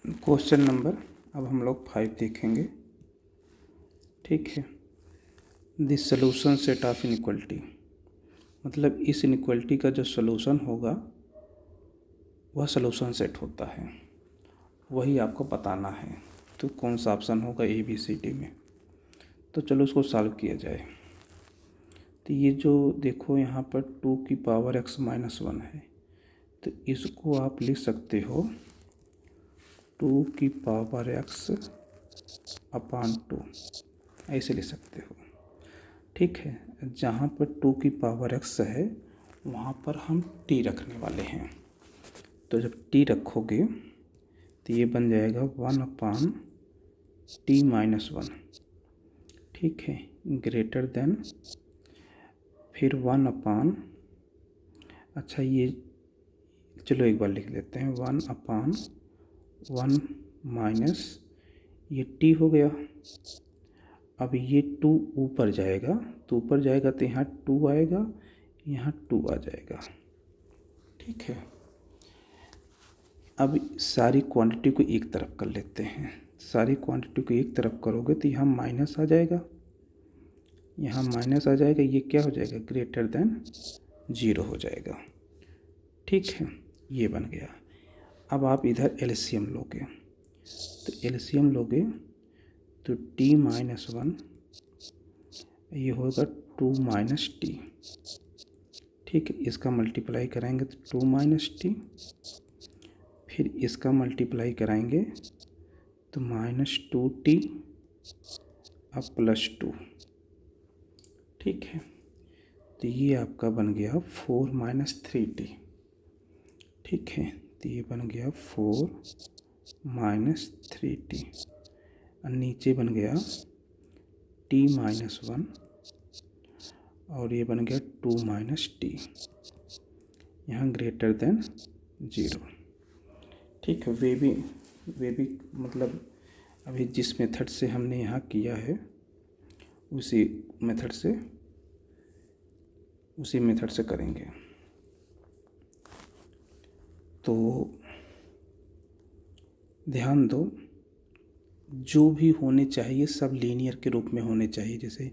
Question number अब हम लोग 5 देखेंगे। ठीक है। The solution set of inequality, मतलब इस इनइक्वलिटी का जो सॉल्यूशन होगा वह सॉल्यूशन सेट होता है, वही आपको बताना है। तो कौन सा ऑप्शन होगा ए बी सी डी में। तो चलो उसको सॉल्व किया जाए। तो ये जो देखो यहाँ पर 2 की पावर x माइनस 1 है, तो इसको आप लिख सकते हो 2 की पावर x अपान 2, ऐसे लिख सकते हो। ठीक है। जहाँ पर 2 की पावर x है वहाँ पर हम t रखने वाले हैं। तो जब t रखोगे तो ये बन जाएगा 1 अपान t माइनस 1। ठीक है। ग्रेटर देन फिर 1 अपान, अच्छा ये चलो एक बार लिख लेते हैं, 1 अपान 1 माइनस ये t हो गया। अब ये 2 ऊपर जाएगा, तो ऊपर जाएगा तो यहाँ 2 आएगा, यहाँ 2 आ जाएगा। ठीक है। अब सारी क्वांटिटी को एक तरफ कर लेते हैं। सारी क्वांटिटी को एक तरफ करोगे तो यहाँ माइनस आ जाएगा, यहाँ माइनस आ जाएगा, ये क्या हो जाएगा, ग्रेटर देन 0 हो जाएगा। ठीक है, ये बन गया। अब आप इधर एलसीएम लोगे, तो एलसीएम लोगे तो t माइनस 1 ये होगा 2 माइनस टी। ठीक है। इसका मल्टीप्लाई कराएंगे तो 2 माइनस टी, फिर इसका मल्टीप्लाई कराएंगे तो माइनस 2t अब प्लस 2। ठीक है। तो ये आपका बन गया 4 माइनस 3t। ठीक है। तो ये बन गया 4 माइनस 3t और नीचे बन गया t माइनस 1 और ये बन गया 2 माइनस टी, यहाँ ग्रेटर देन 0। ठीक है। वे भी मतलब अभी जिस मेथड से हमने यहाँ किया है उसी मेथड से करेंगे। तो ध्यान दो, जो भी होने चाहिए सब लीनियर के रूप में होने चाहिए। जैसे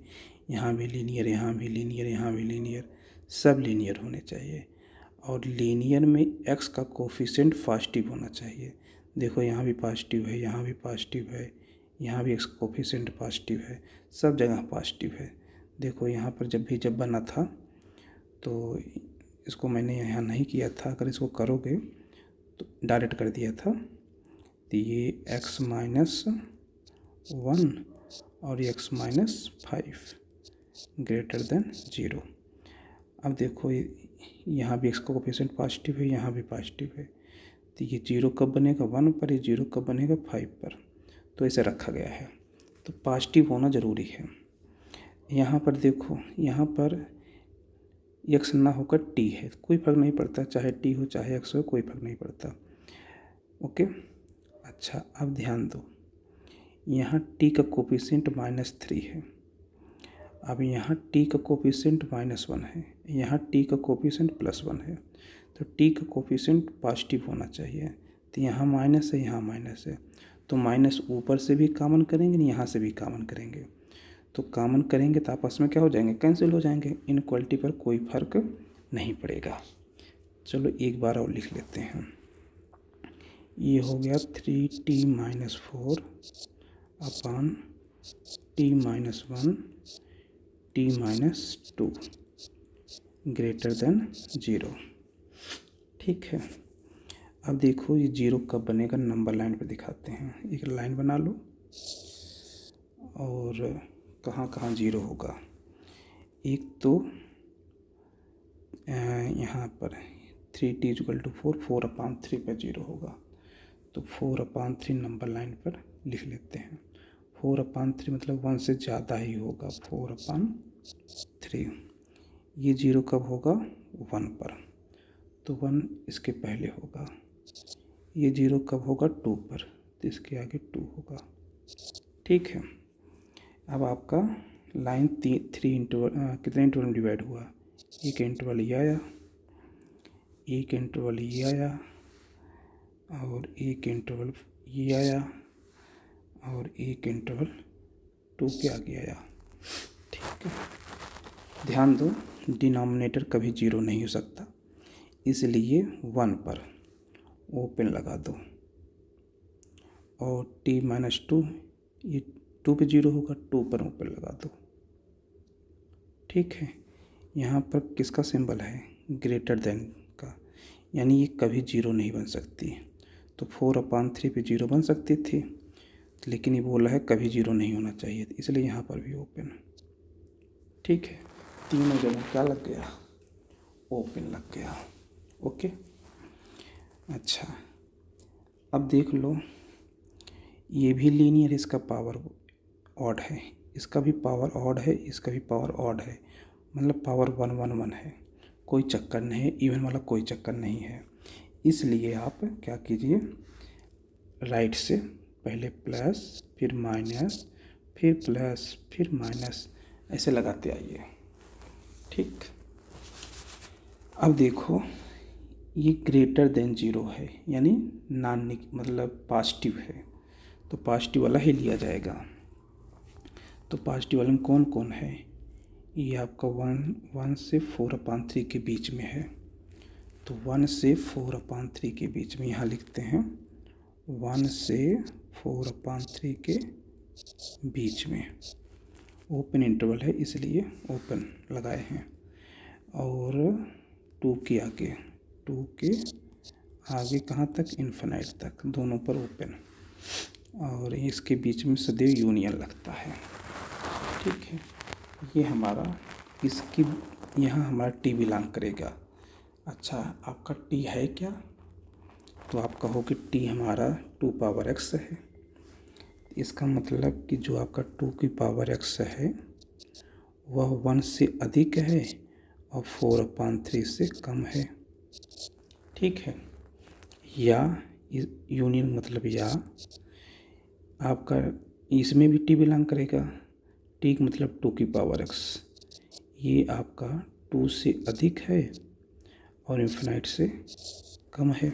यहाँ भी लीनियर, यहाँ भी लीनियर, यहाँ भी लीनियर, सब लीनियर होने चाहिए। और लीनियर में x का कोफिशिएंट पॉजिटिव होना चाहिए। देखो यहाँ भी पॉजिटिव है, यहाँ भी पॉजिटिव है, यहाँ भी x कोफिशिएंट पॉजिटिव है, सब जगह पॉजिटिव है। देखो यहाँ पर जब बना था तो इसको मैंने यहाँ नहीं किया था, अगर इसको करोगे तो डायरेक्ट कर दिया था। तो ये x माइनस 1 और ये x माइनस 5 ग्रेटर देन 0। अब देखो यहाँ भी x का कोफिशिएंट पॉजिटिव है, यहाँ भी पॉजिटिव है, तो ये 0 कब बनेगा 1 पर, ये 0 कब बनेगा 5 पर। तो ऐसे रखा गया है। तो पॉजिटिव होना ज़रूरी है। यहाँ पर देखो, यहाँ पर x ना होकर t है, कोई फ़र्क नहीं पड़ता, चाहे t हो चाहे x हो, कोई फ़र्क नहीं पड़ता। ओके। अच्छा, अब ध्यान दो, यहाँ t का कोफिशिएंट -3 है। अब यहाँ t का कोफिशिएंट -1 है, यहाँ t का कोफिशिएंट +1 है। तो t का कोफिशिएंट पॉजिटिव होना चाहिए। तो यहाँ माइनस है, यहाँ माइनस है, तो माइनस ऊपर से भी कॉमन करेंगे, यहाँ से भी कॉमन करेंगे। तो कॉमन करेंगे तो आपस में क्या हो जाएंगे, कैंसिल हो जाएंगे। इनइक्वालिटी पर कोई फ़र्क नहीं पड़ेगा। चलो एक बार और लिख लेते हैं। ये हो गया 3t माइनस 4 अपान t minus 1 t minus 2 greater than 0। ठीक है। अब देखो ये 0 कब बनेगा, नंबर लाइन पे दिखाते हैं। एक लाइन बना लो और कहाँ कहाँ 0 होगा। एक तो यहाँ पर 3t इक्वल टू 4, 4/3 पर 0 होगा। तो 4/3 नंबर लाइन पर लिख लेते हैं। 4/3 मतलब 1 से ज़्यादा ही होगा, 4/3। ये 0 कब होगा 1 पर, तो 1 इसके पहले होगा। ये 0 कब होगा 2 पर, तो इसके आगे 2 होगा। ठीक है। अब आपका लाइन 3 इंटरवल कितने इंटरवल डिवाइड हुआ, एक इंटरवल ये आया, एक इंटरवल ये आया, और एक इंटरवल ये आया और एक इंटरवल 2 के आगे आया। ठीक है, ध्यान दो डिनोमिनेटर कभी 0 नहीं हो सकता, इसलिए 1 पर ओपन लगा दो और t-2 ये 2 पे 0 होगा, 2 पर ओपन लगा दो। ठीक है, यहाँ पर किसका सिंबल है? ग्रेटर देन का, यानी ये कभी 0 नहीं बन सकती। तो 4/3 पे 0 बन सकती थी, लेकिन ये बोला है कभी 0 नहीं होना चाहिए, इसलिए यहाँ पर भी ओपन। ठीक है, तीनों जगह क्या लग गया? ओपन लग गया। ओके, अच्छा अब देख लो, ये भी लीनियर, इसका पावर ऑड है, इसका भी पावर ऑड है, इसका भी पावर ऑड है, मतलब पावर 1 1 1 है, कोई चक्कर नहीं है, इवन वाला कोई चक्कर नहीं है। इसलिए आप क्या कीजिए, राइट से पहले प्लस फिर माइनस फिर प्लस फिर माइनस ऐसे लगाते आइए। ठीक, अब देखो ये ग्रेटर देन 0 है, यानी मतलब पॉजिटिव है, तो पॉजिटिव वाला ही लिया जाएगा। तो पॉजिटिव वाले में कौन कौन है? ये आपका 1 से 4/3 के बीच में है, तो 1 से 4/3 के बीच में यहाँ लिखते हैं 1 से 4/3 के बीच में। ओपन इंटरवल है इसलिए ओपन लगाए हैं, और 2 के आगे, 2 के आगे कहाँ तक? इन्फिनाइट तक, दोनों पर ओपन, और इसके बीच में सदैव यूनियन लगता है। ठीक है, ये हमारा इसकी यहाँ हमारा टी बिलोंग करेगा। अच्छा, आपका टी है क्या? तो आप कहो कि टी हमारा 2x है। इसका मतलब कि जो आपका 2x है वह 1 से अधिक है और 4/3 से कम है। ठीक है, या यूनियन मतलब या आपका इसमें भी टी बिलोंग करेगा। टी मतलब 2x, ये आपका 2 से अधिक है और इन्फिनाइट से कम है।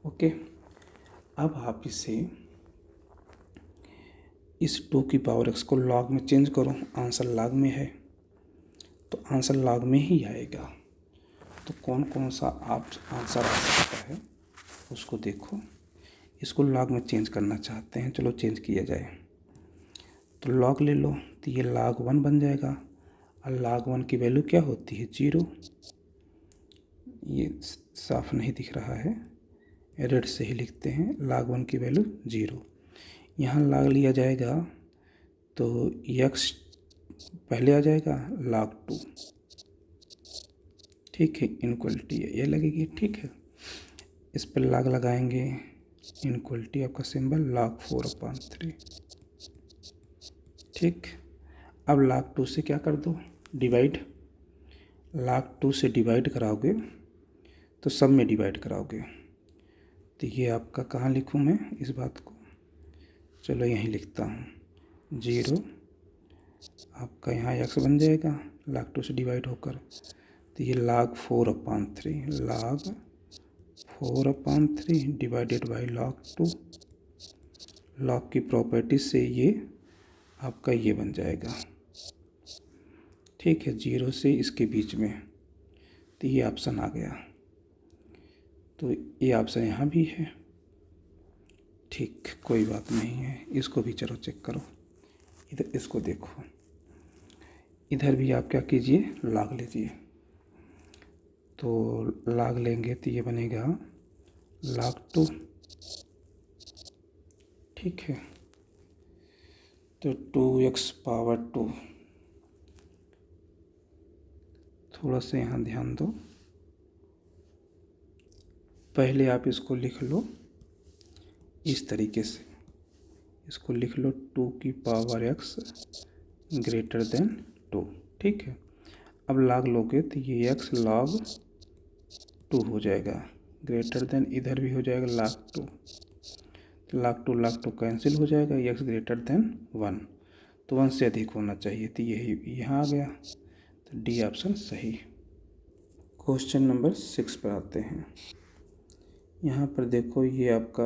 ओके, अब आप इस 2x को लॉग में चेंज करो, आंसर लॉग में है तो आंसर लॉग में ही आएगा। तो कौन कौन सा आप आंसर आ सकता है उसको देखो। इसको लॉग में चेंज करना चाहते हैं, चलो चेंज किया जाए। तो लॉग ले लो, तो ये log 1 बन जाएगा, और log 1 की वैल्यू क्या होती है? 0। ये साफ नहीं दिख रहा है, रेड से ही लिखते हैं, log 1 की वैल्यू 0। यहाँ log लिया जाएगा तो x पहले आ जाएगा, log 2। ठीक है, इनक्वलिटी ये लगेगी। ठीक है, इस पर log लगाएंगे, इनक्वलिटी आपका सिंबल log 4/3। ठीक, अब log 2 से क्या कर दो? डिवाइड। log 2 से डिवाइड कराओगे तो सब में डिवाइड कराओगे, तो ये आपका कहाँ लिखूँ मैं इस बात को? चलो यहीं लिखता हूँ, 0 आपका यहाँ x बन जाएगा log 2 से डिवाइड होकर, तो ये log 4/3, log 4/3 divided by log 2। log की प्रॉपर्टी से ये आपका ये बन जाएगा। ठीक है, 0 से इसके बीच में, तो ये ऑप्शन आ गया, तो ये ऑप्शन यहाँ भी है। ठीक, कोई बात नहीं है, इसको भी चलो चेक करो। इधर इसको देखो, इधर भी आप क्या कीजिए, log लीजिए। तो log लेंगे तो ये बनेगा log 2। ठीक है, तो 2x⁻²। थोड़ा सा यहाँ ध्यान दो, पहले आप इसको लिख लो इस तरीके से, इसको लिख लो 2x ग्रेटर देन 2। ठीक है, अब log लोगे तो ये x log 2 हो जाएगा, ग्रेटर देन इधर भी हो जाएगा log 2, तो log 2 कैंसिल हो जाएगा, x ग्रेटर देन 1, तो 1 से अधिक होना चाहिए, तो यही यहाँ आ गया, तो डी ऑप्शन सही। क्वेश्चन नंबर 6 पर आते हैं। यहाँ पर देखो ये आपका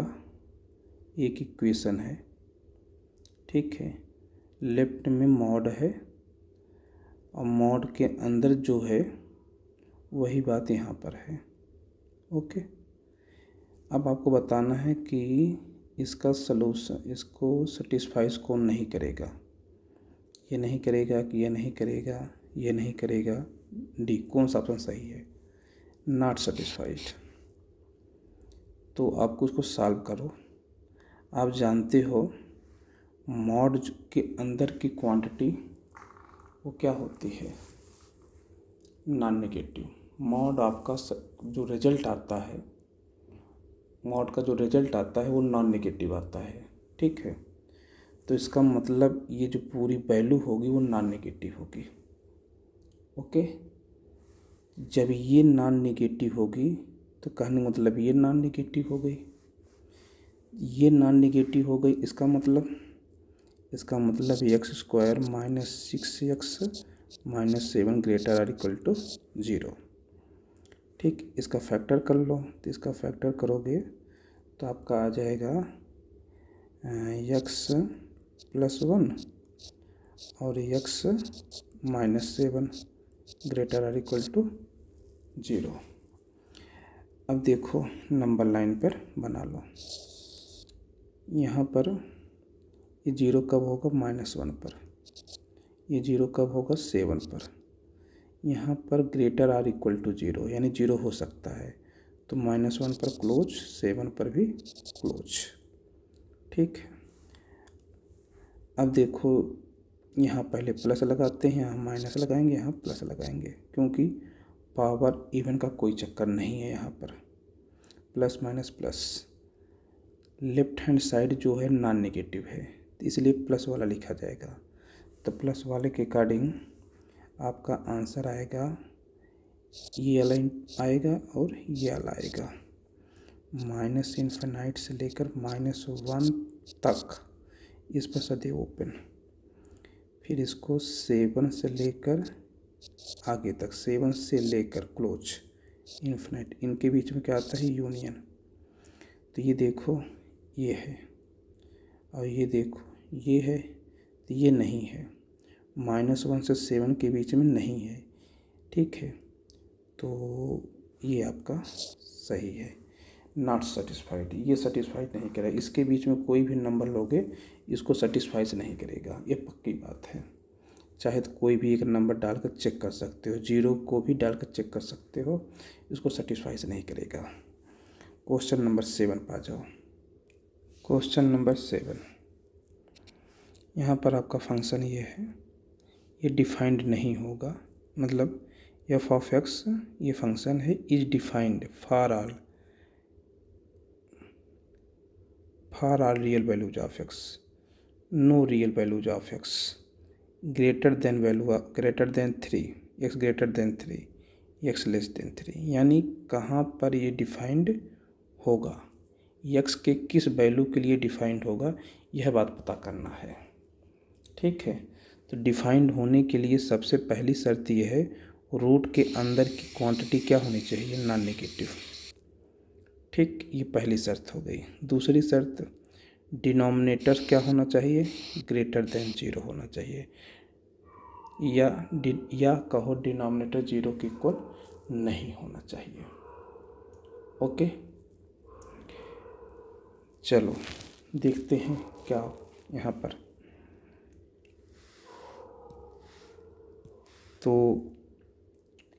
एक इक्वेशन है, ठीक है। लेफ्ट में मॉड है और मॉड के अंदर जो है वही बात यहाँ पर है। ओके, अब आपको बताना है कि इसका सलूशन, इसको सेटिस्फाइज कौन नहीं करेगा। ये नहीं करेगा कि ये नहीं करेगा, ये नहीं करेगा। डी, कौन सा ऑप्शन सही है? Not satisfied. तो आपको उसको सॉल्व करो। आप जानते हो मॉड के अंदर की क्वांटिटी वो क्या होती है? Non negative. मॉड आपका जो रिजल्ट आता है, मॉड का जो रिजल्ट आता है वो नॉन नेगेटिव आता है, ठीक है। तो इसका मतलब ये जो पूरी वैल्यू होगी वो नॉन नेगेटिव होगी। ओके, जब ये नॉन नेगेटिव होगी तो कहने मतलब ये नॉन नेगेटिव हो गई, ये नॉन नेगेटिव हो गई। इसका मतलब x² minus 6x minus 7 greater or equal to 0। ठीक, इसका फैक्टर कर लो। तो इसका फैक्टर करोगे तो आपका आ जाएगा x+1 और x minus 7 greater or equal to 0। अब देखो नंबर लाइन पर बना लो। यहाँ पर ये 0 कब होगा? -1 पर। ये 0 कब होगा? 7 पर। यहाँ पर ग्रेटर आर इक्वल टू 0 यानी 0 हो सकता है, तो -1 पर क्लोज, 7 पर भी क्लोज, ठीक है। अब देखो यहाँ पहले प्लस लगाते हैं, यहाँ माइनस लगाएंगे, यहाँ प्लस लगाएंगे, क्योंकि पावर इवन का कोई चक्कर नहीं है यहाँ पर। Plus minus plus, left hand side जो है नॉन नेगेटिव है, तो इसलिए प्लस वाला लिखा जाएगा। तो प्लस वाले के अकॉर्डिंग आपका आंसर आएगा, ये वाला आएगा और ये वाला आएगा। -∞ से लेकर -1 तक इस पर सदैव ओपन। फिर इसको 7 से लेकर आगे तक, 7 से लेकर क्लोज, इन्फिनिट। इनके बीच में क्या आता है? यूनियन। तो ये देखो ये है और ये देखो ये है, तो ये नहीं है। -1 से 7 के बीच में नहीं है, ठीक है। तो ये आपका सही है, नॉट सेटिस्फाइड। ये सेटिस्फाइड नहीं करेगा, इसके बीच में कोई भी नंबर लोगे इसको सेटिस्फाइज नहीं करेगा, ये पक्की बात है। चाहे तो कोई भी एक नंबर डालकर चेक कर सकते हो, 0 को भी डालकर चेक कर सकते हो, इसको सेटिस्फाइज नहीं करेगा। क्वेश्चन नंबर 7 पर आ जाओ। क्वेश्चन नंबर 7, यहाँ पर आपका फंक्शन ये है, ये डिफाइंड नहीं होगा, मतलब f(x) ये फंक्शन है, is defined for all real values of x, no real values of x, greater than 3, x greater than 3, x less than 3। यानी कहाँ पर ये डिफाइंड होगा, x के किस वैल्यू के लिए डिफाइंड होगा, यह बात पता करना है, ठीक है। तो डिफाइंड होने के लिए सबसे पहली शर्त यह है, रूट के अंदर की क्वांटिटी क्या होनी चाहिए? नॉन नेगेटिव, ठीक। ये पहली शर्त हो गई। दूसरी शर्त, डिनोमिनेटर क्या होना चाहिए? ग्रेटर देन 0 होना चाहिए, या कहो डिनोमिनेटर 0 के इक्वल नहीं होना चाहिए। ओके, चलो देखते हैं क्या यहाँ पर। तो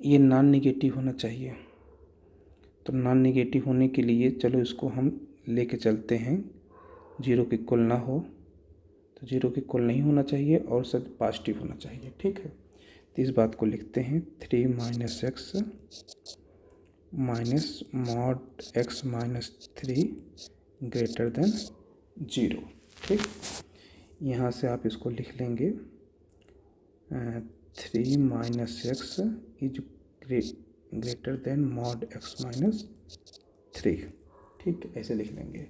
ये नॉन नेगेटिव होना चाहिए, तो नॉन नेगेटिव होने के लिए चलो इसको हम लेके चलते हैं, 0 के इक्वल ना हो, तो 0 के इक्वल नहीं होना चाहिए और सब पॉजिटिव होना चाहिए, ठीक है। तो इस बात को लिखते हैं 3 - x minus mod x minus 3 greater than 0, ठीक। यहाँ से आप इसको लिख लेंगे 3 - x is greater than mod x minus 3, ठीक, ऐसे लिख लेंगे।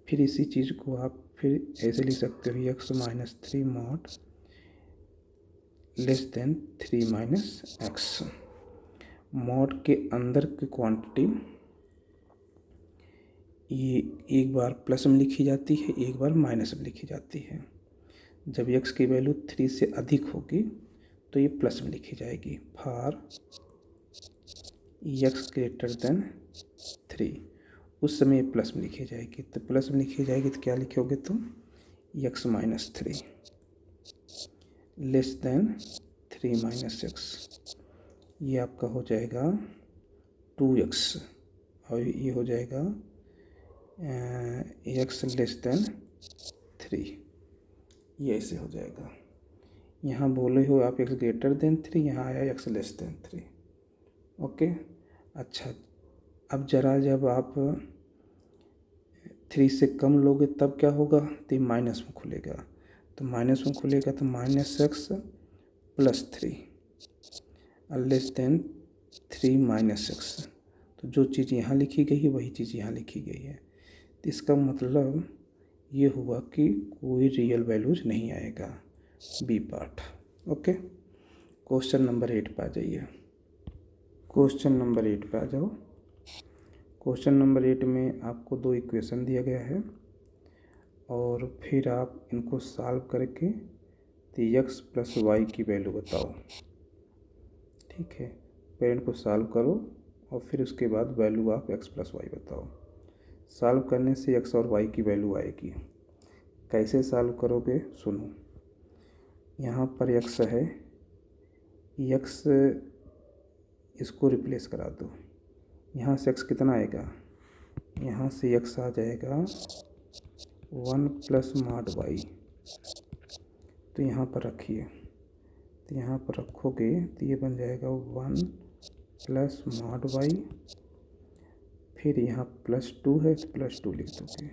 फिर इसी चीज़ को आप फिर ऐसे लिख सकते हो, x minus 3 mod less than 3 - x। Mod के अंदर की क्वांटिटी ये एक बार प्लस में लिखी जाती है, एक बार माइनस में लिखी जाती है। जब x की वैल्यू 3 से अधिक होगी तो ये प्लस में लिखी जाएगी, फॉर x ग्रेटर देन 3, उस समय ये प्लस में लिखी जाएगी। तो प्लस में लिखी जाएगी तो क्या लिखोगे तुम, x minus 3 less than 3 minus x, ये आपका हो जाएगा 2x, और ये हो जाएगा x लेस देन 3, ये ऐसे हो जाएगा। यहाँ बोले हो आप x ग्रेटर देन 3, यहाँ आया x लेस देन 3। ओके, अच्छा, अब ज़रा जब आप 3 से कम लोगे तब क्या होगा, तो माइनस में खुलेगा, तो माइनस में खुलेगा तो minus x plus 3 less than 3 minus x. तो जो चीज़ यहाँ लिखी गई है वही चीज़ यहाँ लिखी गई है। तो इसका मतलब ये हुआ कि कोई रियल वैल्यूज नहीं आएगा, B part. Okay, question number 8 पे आ जाइए। क्वेश्चन नंबर 8 पे आ जाओ। क्वेश्चन नंबर 8 में आपको 2 इक्वेशन दिया गया है और फिर आप इनको सॉल्व करके तो x प्लस वाई की वैल्यू बताओ। ठीक है, फिर इनको सॉल्व करो और फिर उसके बाद वैल्यू आप x प्लस वाई बताओ। सॉल्व करने से x और y की वैल्यू आएगी। कैसे सॉल्व करोगे सुनो, यहाँ पर x है, x इसको रिप्लेस करा दो, यहाँ से x कितना आएगा, यहाँ से x आ जाएगा 1 प्लस मॉड y। तो यहाँ पर रखिए, तो यहाँ पर रखोगे तो ये बन जाएगा 1 प्लस मॉड y, फिर यहाँ +2 है तो +2 लिख दोगे,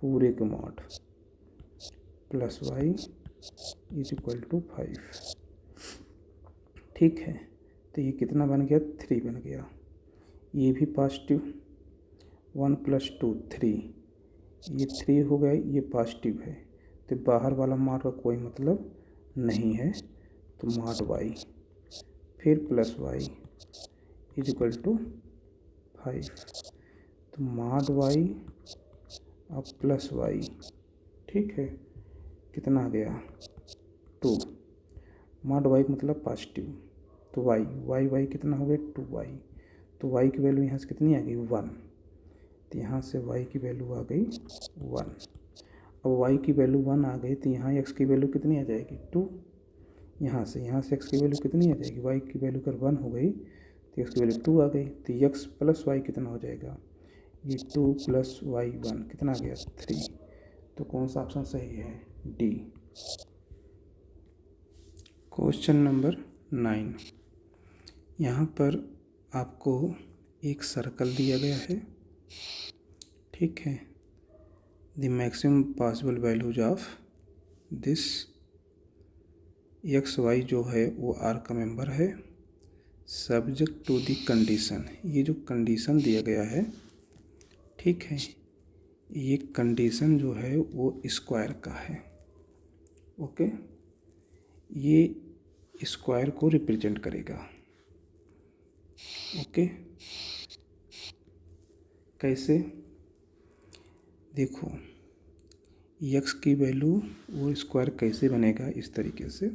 पूरे के mod plus y is equal to 5। ठीक है, तो ये कितना बन गया, 3 बन गया। ये भी पॉजिटिव, 1 + 2 3, ये 3 हो गया, ये पॉजिटिव है तो बाहर वाला मॉड का कोई मतलब नहीं है, तो मॉड y फिर plus y is equal to 5। तो मॉड y अब प्लस y, ठीक है, कितना आ गया 2, मॉड y मतलब पॉजिटिव, तो y कितना हो गया 2y, तो y की वैल्यू यहाँ से कितनी आ गई 1, तो यहाँ से y की वैल्यू आ गई 1। अब y की वैल्यू 1 आ गई तो यहाँ x की वैल्यू कितनी आ जाएगी 2, यहाँ से x की वैल्यू कितनी आ जाएगी, y की वैल्यू अगर 1 हो गई तो x की वैल्यू 2 आ गई, तो x प्लस y कितना हो जाएगा, ये 2 + y 1 कितना आ गया 3। तो कौन सा ऑप्शन सही है, डी। क्वेश्चन नंबर 9, यहाँ पर आपको एक सर्कल दिया गया है। ठीक है, the maximum possible values of this x y जो है वो आर का मेंबर है, सब्जेक्ट टू द कंडीशन। ये जो कंडीशन दिया गया है, ठीक है, ये कंडीशन जो है वो स्क्वायर का है। ओके, ये स्क्वायर को रिप्रेजेंट करेगा। ओके, कैसे, देखो x की वैल्यू वो स्क्वायर कैसे बनेगा, इस तरीके से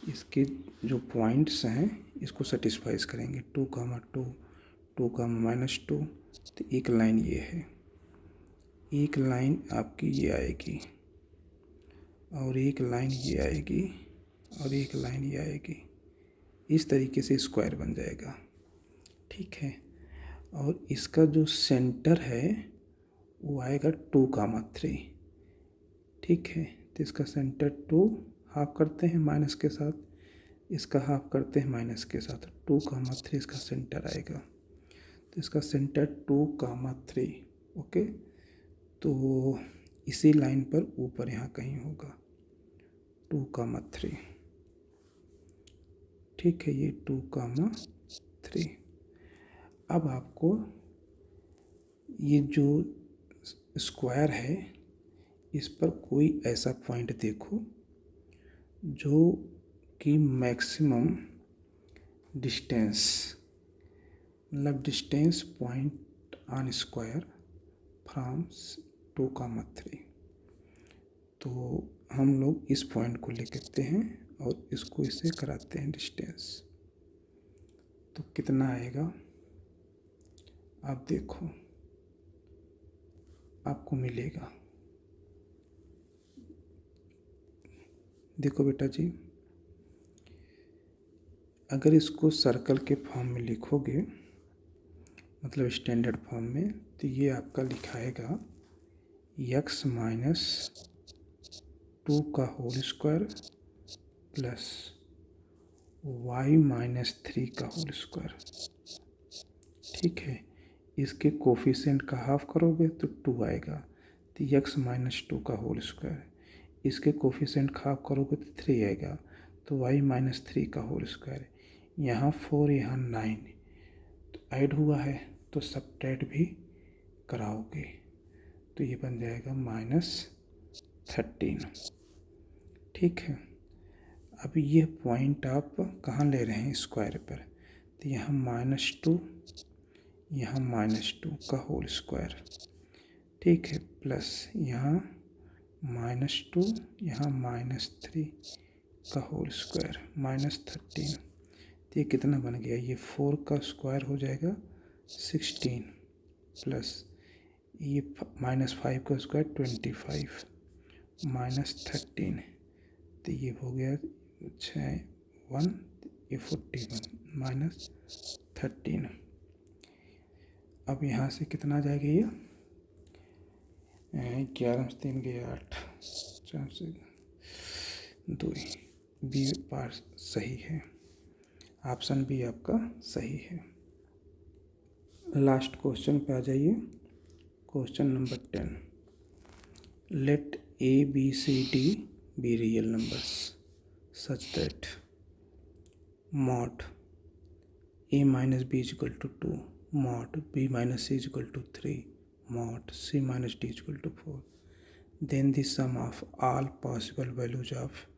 इसके जो पॉइंट्स हैं इसको सेटिस्फाइज करेंगे, 2, 2, 2, -2। तो एक लाइन ये है, एक लाइन आपकी ये आएगी और एक लाइन ये आएगी और एक लाइन ये आएगी, इस तरीके से स्क्वायर बन जाएगा। ठीक है, और इसका जो सेंटर है वो आएगा 2, 3। ठीक है, तो इसका सेंटर 2 हाफ करते हैं माइनस के साथ, इसका हाफ करते हैं माइनस के साथ, 2, 3 इसका सेंटर आएगा। तो इसका सेंटर 2, 3। ओके, तो इसी लाइन पर ऊपर यहाँ कहीं होगा 2, 3। ठीक है, ये 2, 3। अब आपको ये जो स्क्वायर है इस पर कोई ऐसा पॉइंट देखो जो कि मैक्सिमम डिस्टेंस, मतलब distance point on square from 2, 3। तो हम लोग इस पॉइंट को ले करते हैं और इसको इससे कराते हैं डिस्टेंस। तो कितना आएगा आप देखो, आपको मिलेगा। देखो बेटा जी, अगर इसको सर्कल के फॉर्म में लिखोगे, मतलब स्टैंडर्ड फॉर्म में, तो ये आपका लिखाएगा x - 2 का होल स्क्वायर प्लस y - 3 का होल स्क्वायर। ठीक है, इसके कोफिशिएंट का हाफ करोगे तो 2 आएगा, तो x - 2 का होल स्क्वायर। इसके कोफिशिएंट का हाफ करोगे तो 3 आएगा, तो y - 3 का होल स्क्वायर। यहाँ 4, यहाँ 9 तो ऐड हुआ है, तो सब्ट्रैक्ट भी कराओगे तो ये बन जाएगा -13। ठीक है, अब ये पॉइंट आप कहाँ ले रहे हैं, स्क्वायर पर, तो यहाँ -2, यहाँ -2 का होल स्क्वायर। ठीक है, प्लस यहाँ -2, यहाँ -3 का होल स्क्वायर, -13। तो ये कितना बन गया, ये 4 का स्क्वायर हो जाएगा 16 प्लस ये -5 का स्क्वायर 25 -13, तो ये हो गया 1, ये 41 -13। अब यहाँ से कितना आ जाएगा, ये 11 से 3 गया 8, 4 से 2। बी पार्ट सही है, ऑप्शन बी आपका सही है। लास्ट क्वेश्चन पे आ जाइए, question number 10। Let A, B, C, D be real numbers such that mod A minus B is equal to 2, mod B minus C is equal to 3, mod C minus D is equal to 4. Then the sum of all possible values of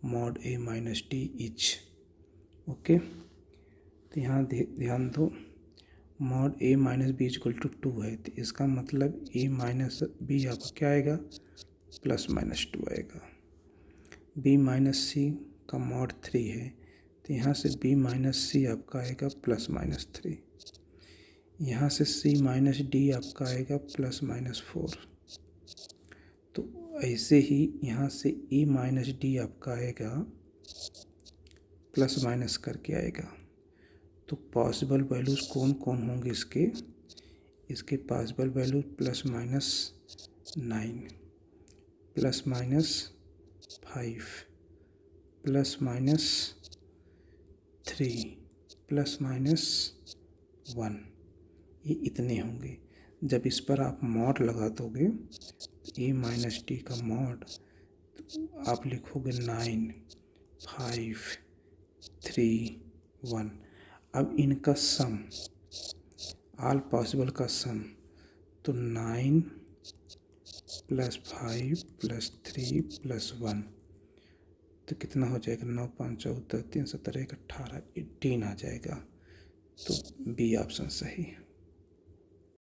mod A minus D is। Okay, तो यहाँ ध्यान दो, mod A minus B equal to 2 है, तो इसका मतलब A minus B आपका क्या आएगा, +-2 आएगा। B माइनस सी का मॉड 3 है, तो यहाँ से B माइनस सी आपका आएगा +-3। यहाँ से C माइनस डी आपका आएगा +-4। तो ऐसे ही यहाँ से E माइनस डी आपका आएगा प्लस करके आएगा। तो पॉसिबल वैल्यूज़ कौन कौन होंगे इसके पॉसिबल वैल्यू +-9, +-5, +-3, +-1, ये इतने होंगे। जब इस पर आप मॉड लगा दोगे, A माइनस डी का मॉड, तो आप लिखोगे 9, 5, 3, 1। अब इनका सम, ऑल पॉसिबल का सम, तो 9 + 5 + 3 + 1, तो कितना हो जाएगा, 9, 5, 14, 3, 17, 18 आ जाएगा। तो बी ऑप्शन सही।